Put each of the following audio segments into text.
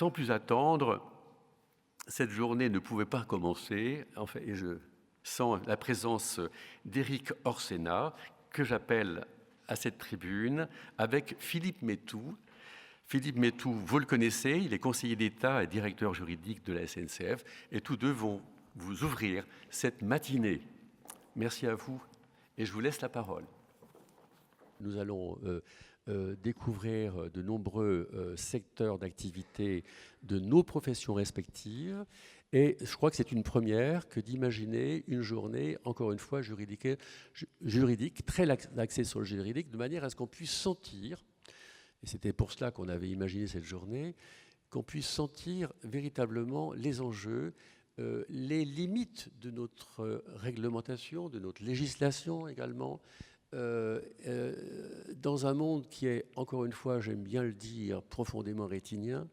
sans plus attendre, cette journée ne pouvait pas commencer, en fait, et je sens la présence d'Éric Orsena, que j'appelle à cette tribune, avec Philippe Métou. Philippe Métou, vous le connaissez, il est conseiller d'État et directeur juridique de la SNCF, et tous deux vont vous ouvrir cette matinée. Merci à vous, et je vous laisse la parole. Nous allons découvrir de nombreux secteurs d'activité de nos professions respectives. Et je crois que c'est une première que d'imaginer une journée, encore une fois, juridique, très axée sur le juridique, de manière à ce qu'on puisse sentir, et c'était pour cela qu'on avait imaginé cette journée, qu'on puisse sentir véritablement les enjeux, les limites de notre réglementation, de notre législation également, dans un monde qui est, encore une fois, j'aime bien le dire, profondément rétinien.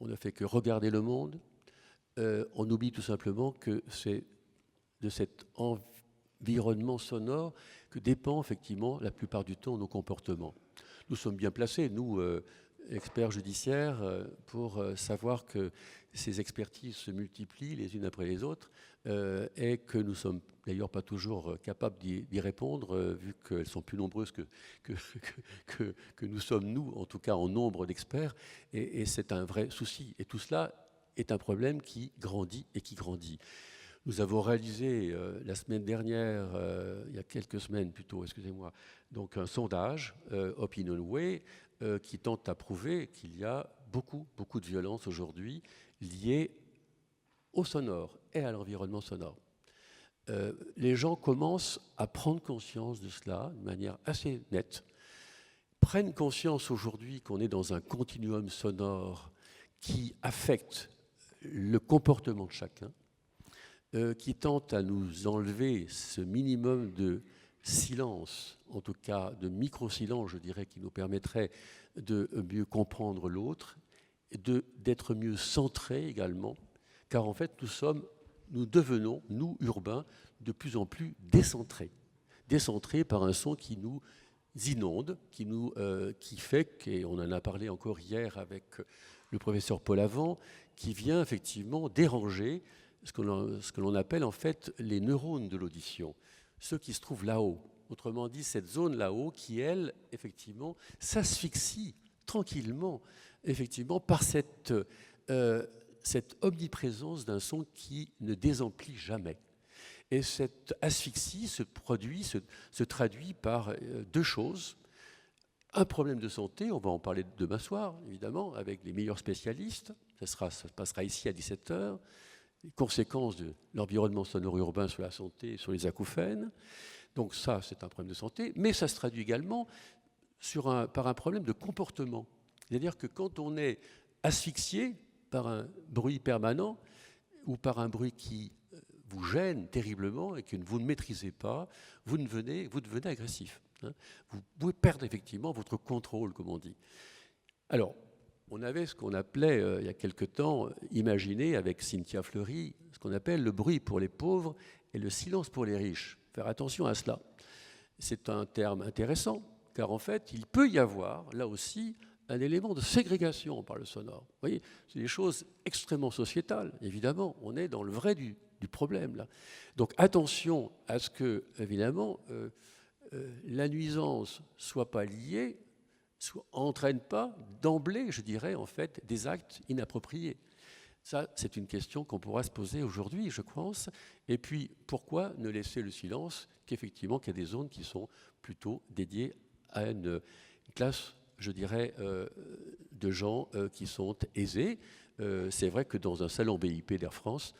On ne fait que regarder le monde. On oublie tout simplement que c'est de cet environnement sonore que dépend effectivement la plupart du temps nos comportements. Nous sommes bien placés, nous, experts judiciaires, pour savoir que ces expertises se multiplient les unes après les autres et que nous ne sommes d'ailleurs pas toujours capables d'y répondre, vu qu'elles sont plus nombreuses que nous sommes, nous, en tout cas en nombre d'experts, et c'est un vrai souci. Et tout cela est un problème qui grandit et qui grandit. Nous avons réalisé la semaine dernière, il y a quelques semaines plutôt, excusez-moi, donc un sondage, OpinionWay, qui tente à prouver qu'il y a beaucoup de violence aujourd'hui liée au sonore et à l'environnement sonore. Les gens commencent à prendre conscience de cela de manière assez nette, prennent conscience aujourd'hui qu'on est dans un continuum sonore qui affecte le comportement de chacun, qui tente à nous enlever ce minimum de silence, en tout cas de micro-silence, je dirais, qui nous permettrait de mieux comprendre l'autre, d'être mieux centrés également, car en fait nous devenons, nous urbains, de plus en plus décentrés par un son qui nous inonde, qui fait, et on en a parlé encore hier avec le professeur Paul Avant, qui vient effectivement déranger ce que l'on appelle en fait les neurones de l'audition, ceux qui se trouvent là-haut. Autrement dit, cette zone là-haut qui, elle, effectivement, s'asphyxie tranquillement, effectivement, par cette omniprésence d'un son qui ne désemplit jamais. Et cette asphyxie se traduit par deux choses. Un problème de santé, on va en parler demain soir, évidemment, avec les meilleurs spécialistes. Ça se passera ici à 17h. Les conséquences de l'environnement sonore urbain sur la santé et sur les acouphènes. Donc ça, c'est un problème de santé, mais ça se traduit également par un problème de comportement. C'est-à-dire que quand on est asphyxié par un bruit permanent ou par un bruit qui vous gêne terriblement et que vous ne maîtrisez pas, vous devenez agressif. Vous pouvez perdre effectivement votre contrôle, comme on dit. Alors, on avait ce qu'on appelait, il y a quelque temps, imaginé avec Cynthia Fleury, ce qu'on appelle le bruit pour les pauvres et le silence pour les riches. Faire attention à cela. C'est un terme intéressant, car en fait, il peut y avoir, là aussi, un élément de ségrégation par le sonore. Vous voyez, c'est des choses extrêmement sociétales, évidemment. On est dans le vrai du problème, là. Donc, attention à ce que, évidemment, la nuisance ne soit pas liée, entraîne pas d'emblée, je dirais, en fait, des actes inappropriés. Ça, c'est une question qu'on pourra se poser aujourd'hui, je pense. Et puis, pourquoi ne laisser le silence qu'effectivement qu'il y a des zones qui sont plutôt dédiées à une classe, je dirais, de gens qui sont aisés. C'est vrai que dans un salon BIP d'Air France,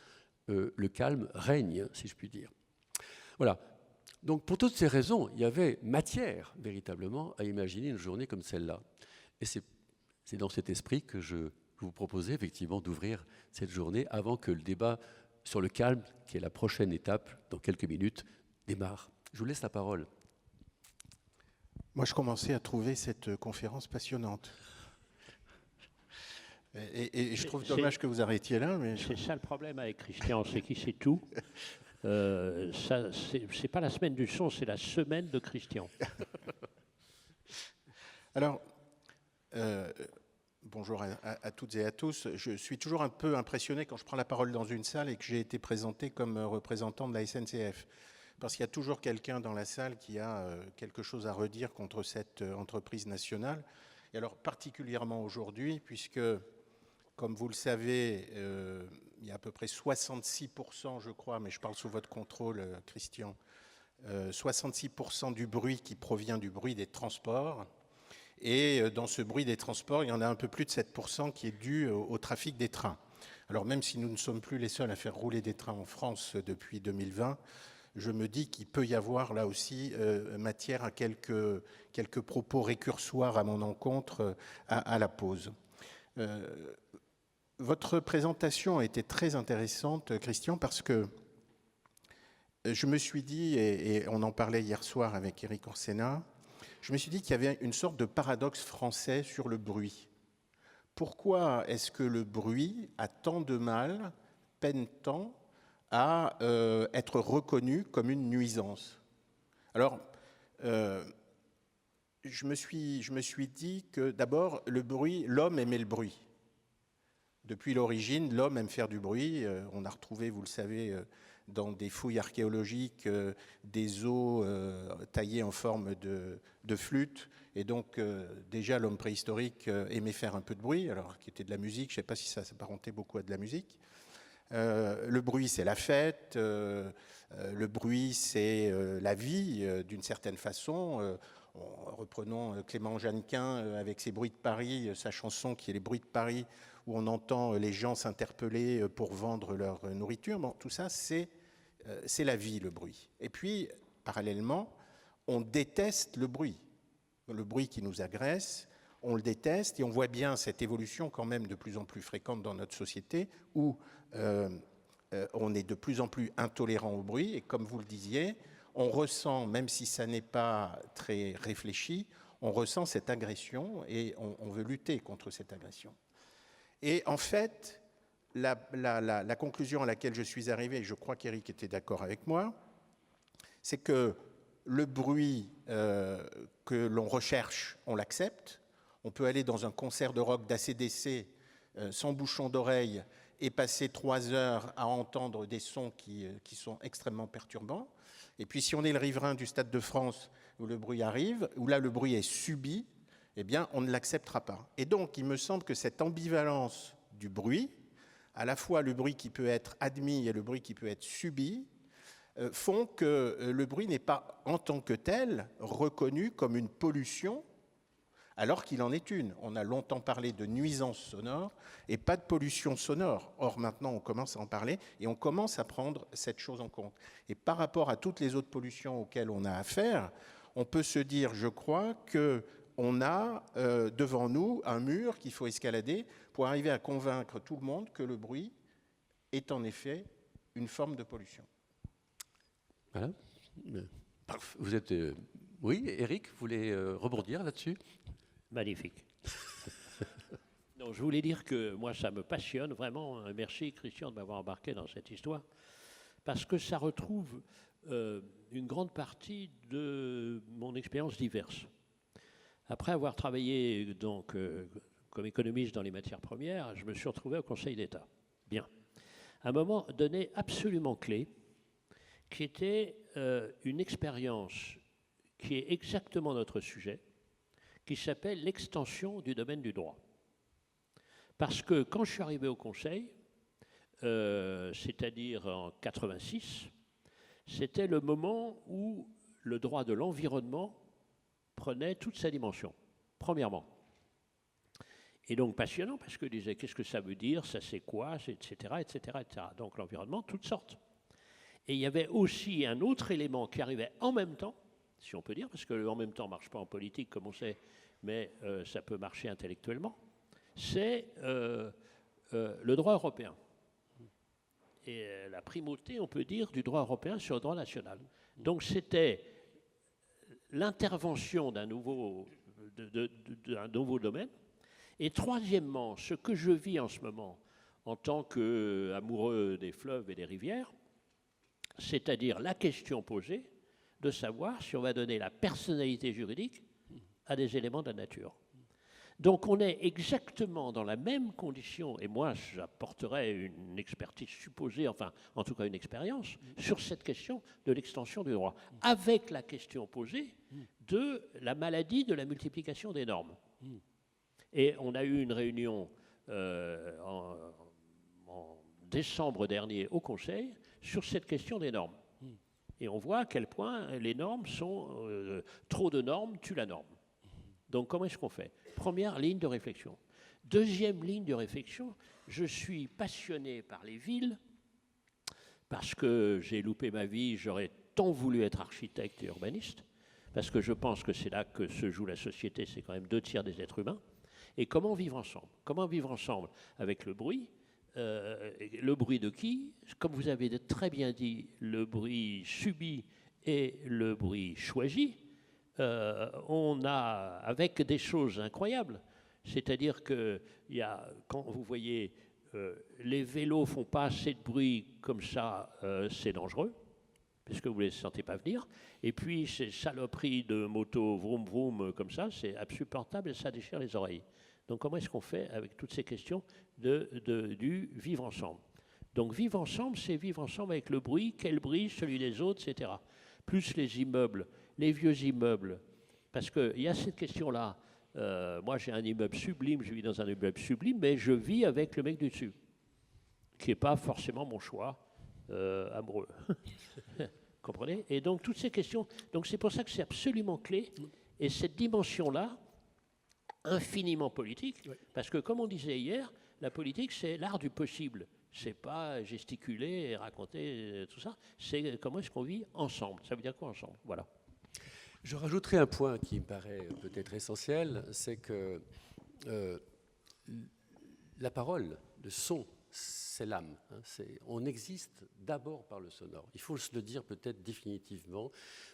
le calme règne, si je puis dire. Voilà. Donc, pour toutes ces raisons, il y avait matière, véritablement, à imaginer une journée comme celle-là. Et c'est dans cet esprit que je vous proposais, effectivement, d'ouvrir cette journée avant que le débat sur le calme, qui est la prochaine étape, dans quelques minutes, démarre. Je vous laisse la parole. Moi, je commençais à trouver cette conférence passionnante. Et je trouve dommage que vous arrêtiez là. Mais c'est ça le problème avec Christian, c'est qu'il sait tout. C'est pas la semaine du son, c'est la semaine de Christian. Alors, Bonjour à toutes et à tous. Je suis toujours un peu impressionné quand je prends la parole dans une salle et que j'ai été présenté comme représentant de la SNCF. Parce qu'il y a toujours quelqu'un dans la salle qui a quelque chose à redire contre cette entreprise nationale. Et alors particulièrement aujourd'hui, puisque, comme vous le savez, il y a à peu près 66%, je crois, mais je parle sous votre contrôle, Christian, 66% du bruit qui provient du bruit des transports. Et dans ce bruit des transports, il y en a un peu plus de 7% qui est dû au trafic des trains. Alors même si nous ne sommes plus les seuls à faire rouler des trains en France depuis 2020, je me dis qu'il peut y avoir là aussi matière à quelques propos récursoires à mon encontre à la pause. Votre présentation a été très intéressante, Christian, parce que je me suis dit, et on en parlait hier soir avec Éric Orsena, je me suis dit qu'il y avait une sorte de paradoxe français sur le bruit. Pourquoi est-ce que le bruit a tant de mal, peine tant, à être reconnu comme une nuisance? Alors, je me suis dit que d'abord, le bruit, l'homme aimait le bruit. Depuis l'origine, l'homme aime faire du bruit. On a retrouvé, vous le savez, dans des fouilles archéologiques, des os taillés en forme de flûte. Et donc, déjà, l'homme préhistorique aimait faire un peu de bruit, alors qui était de la musique. Je ne sais pas si ça s'apparentait beaucoup à de la musique. Le bruit, c'est la fête. Le bruit, c'est la vie, d'une certaine façon. Reprenons Clément Jeannequin avec ses bruits de Paris, sa chanson qui est Les bruits de Paris, où on entend les gens s'interpeller pour vendre leur nourriture. Bon, tout ça, c'est la vie, le bruit. Et puis, parallèlement, on déteste le bruit qui nous agresse, on le déteste, et on voit bien cette évolution quand même de plus en plus fréquente dans notre société, où on est de plus en plus intolérant au bruit, et comme vous le disiez, on ressent, même si ça n'est pas très réfléchi, on ressent cette agression, et on veut lutter contre cette agression. Et en fait, la conclusion à laquelle je suis arrivé, et je crois qu'Éric était d'accord avec moi, c'est que le bruit que l'on recherche, on l'accepte. On peut aller dans un concert de rock d'ACDC sans bouchon d'oreille et passer 3 heures à entendre des sons qui sont extrêmement perturbants. Et puis si on est le riverain du Stade de France où le bruit arrive, où là le bruit est subi, eh bien, on ne l'acceptera pas. Et donc, il me semble que cette ambivalence du bruit, à la fois le bruit qui peut être admis et le bruit qui peut être subi, font que le bruit n'est pas, en tant que tel, reconnu comme une pollution, alors qu'il en est une. On a longtemps parlé de nuisance sonore et pas de pollution sonore. Or, maintenant, on commence à en parler et on commence à prendre cette chose en compte. Et par rapport à toutes les autres pollutions auxquelles on a affaire, on peut se dire, je crois, qu'on a devant nous un mur qu'il faut escalader pour arriver à convaincre tout le monde que le bruit est en effet une forme de pollution. Voilà. Vous êtes... Oui, Éric, vous voulez rebondir là-dessus? Magnifique. Non, je voulais dire que moi, ça me passionne vraiment. Merci, Christian, de m'avoir embarqué dans cette histoire, parce que ça retrouve une grande partie de mon expérience diverse. Après avoir travaillé donc, comme économiste dans les matières premières, je me suis retrouvé au Conseil d'État. Bien. À un moment donné absolument clé, qui était une expérience qui est exactement notre sujet, qui s'appelle l'extension du domaine du droit. Parce que quand je suis arrivé au Conseil, c'est-à-dire en 86, c'était le moment où le droit de l'environnement prenait toute sa dimension, premièrement. Et donc passionnant, parce que je disais, qu'est-ce que ça veut dire, ça c'est quoi, etc., etc., etc. Donc l'environnement, toutes sortes. Et il y avait aussi un autre élément qui arrivait en même temps, si on peut dire, parce que en même temps ne marche pas en politique, comme on sait, mais ça peut marcher intellectuellement, c'est le droit européen. Et la primauté, on peut dire, du droit européen sur le droit national. Donc c'était l'intervention d'un nouveau domaine. Et troisièmement, ce que je vis en ce moment, en tant qu'amoureux des fleuves et des rivières, c'est-à-dire la question posée de savoir si on va donner la personnalité juridique à des éléments de la nature. Donc on est exactement dans la même condition, et moi j'apporterais une expertise supposée, enfin en tout cas une expérience, sur cette question de l'extension du droit, avec la question posée de la maladie de la multiplication des normes. Et on a eu une réunion en décembre dernier au Conseil sur cette question des normes. Et on voit à quel point les normes sont... trop de normes tue la norme. Donc comment est-ce qu'on fait? Première ligne de réflexion. Deuxième ligne de réflexion, je suis passionné par les villes, parce que j'ai loupé ma vie, j'aurais tant voulu être architecte et urbaniste, parce que je pense que c'est là que se joue la société, c'est quand même 2/3 des êtres humains. Et comment vivre ensemble? Comment vivre ensemble avec le bruit? Le bruit de qui? Comme vous avez très bien dit, le bruit subi et le bruit choisi. On a, avec des choses incroyables, c'est-à-dire que quand vous voyez les vélos font pas assez de bruit comme ça, c'est dangereux, puisque vous ne les sentez pas venir. Et puis ces saloperies de moto vroom vroom comme ça, c'est insupportable et ça déchire les oreilles. Donc comment est-ce qu'on fait avec toutes ces questions du vivre ensemble? Donc vivre ensemble, c'est vivre ensemble avec le bruit, quel bruit, celui des autres, etc. Plus les immeubles, les vieux immeubles. Parce qu'il y a cette question-là. Moi, j'ai un immeuble sublime, je vis dans un immeuble sublime, mais je vis avec le mec du dessus, qui n'est pas forcément mon choix amoureux. Comprenez? Et donc, toutes ces questions... Donc, c'est pour ça que c'est absolument clé. Et cette dimension-là, infiniment politique, oui. Parce que, comme on disait hier, la politique, c'est l'art du possible. C'est pas gesticuler et raconter tout ça. C'est comment est-ce qu'on vit ensemble. Ça veut dire quoi ensemble? Voilà. Je rajouterai un point qui me paraît peut-être essentiel, c'est que la parole, le son, c'est l'âme. Hein, on existe d'abord par le sonore. Il faut se le dire peut-être définitivement,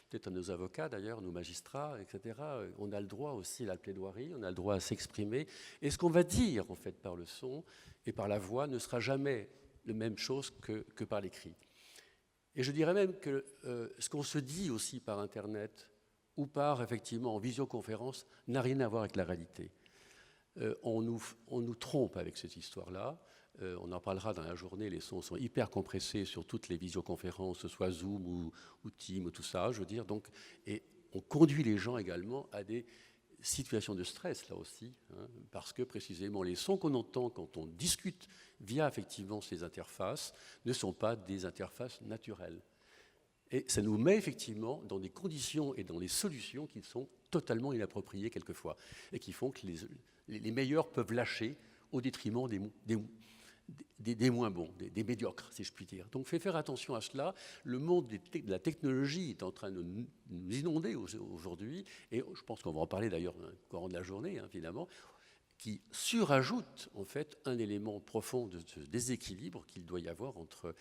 peut-être à nos avocats d'ailleurs, nos magistrats, etc. On a le droit aussi à la plaidoirie, on a le droit à s'exprimer. Et ce qu'on va dire en fait par le son et par la voix ne sera jamais la même chose que par l'écrit. Et je dirais même que ce qu'on se dit aussi par Internet ou par, effectivement, en visioconférence, n'a rien à voir avec la réalité. On nous trompe avec cette histoire-là. On en parlera dans la journée, les sons sont hyper compressés sur toutes les visioconférences, que ce soit Zoom ou Team ou tout ça, je veux dire. Donc, et on conduit les gens également à des situations de stress, là aussi, hein, parce que précisément les sons qu'on entend quand on discute via effectivement ces interfaces ne sont pas des interfaces naturelles. Et ça nous met effectivement dans des conditions et dans des solutions qui sont totalement inappropriées quelquefois et qui font que les meilleurs peuvent lâcher au détriment des moins bons, des médiocres, si je puis dire. Donc, il faut faire attention à cela. Le monde de la technologie est en train de nous inonder aujourd'hui, et je pense qu'on va en parler d'ailleurs au courant de la journée, hein, finalement, qui surajoute en fait un élément profond de ce déséquilibre qu'il doit y avoir entre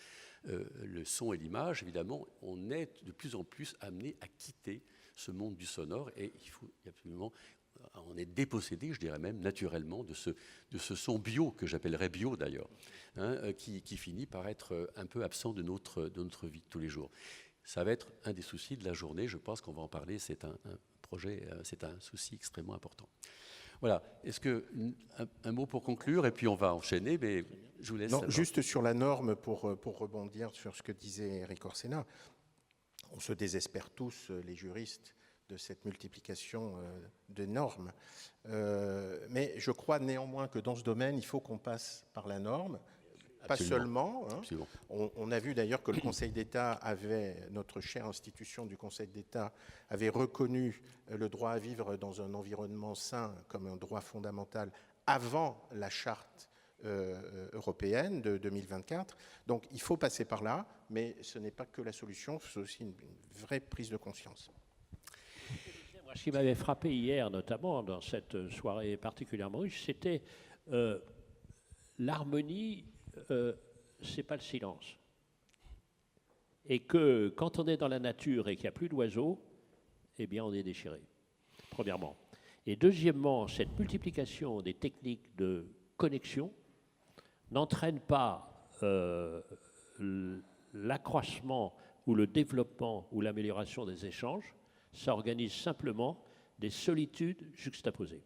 le son et l'image. Évidemment, on est de plus en plus amené à quitter ce monde du sonore, et il faut absolument... On est dépossédé, je dirais même, naturellement, de ce son bio, que j'appellerais bio d'ailleurs, hein, qui finit par être un peu absent de notre vie de tous les jours. Ça va être un des soucis de la journée, je pense qu'on va en parler, c'est un projet, c'est un souci extrêmement important. Voilà, est-ce qu'un mot pour conclure, et puis on va enchaîner, mais je vous laisse... Non, juste sur la norme, pour rebondir sur ce que disait Eric Orsena, on se désespère tous, les juristes, de cette multiplication de normes. Mais je crois néanmoins que dans ce domaine, il faut qu'on passe par la norme, pas seulement. Hein. On a vu d'ailleurs que le Conseil d'État notre chère institution du Conseil d'État avait reconnu le droit à vivre dans un environnement sain comme un droit fondamental avant la charte européenne de 2024. Donc il faut passer par là, mais ce n'est pas que la solution, c'est aussi une vraie prise de conscience. Ce qui m'avait frappé hier, notamment dans cette soirée particulièrement riche, c'était l'harmonie, c'est pas le silence. Et que quand on est dans la nature et qu'il n'y a plus d'oiseaux, eh bien on est déchiré, premièrement. Et deuxièmement, cette multiplication des techniques de connexion n'entraîne pas l'accroissement ou le développement ou l'amélioration des échanges, ça organise simplement des solitudes juxtaposées.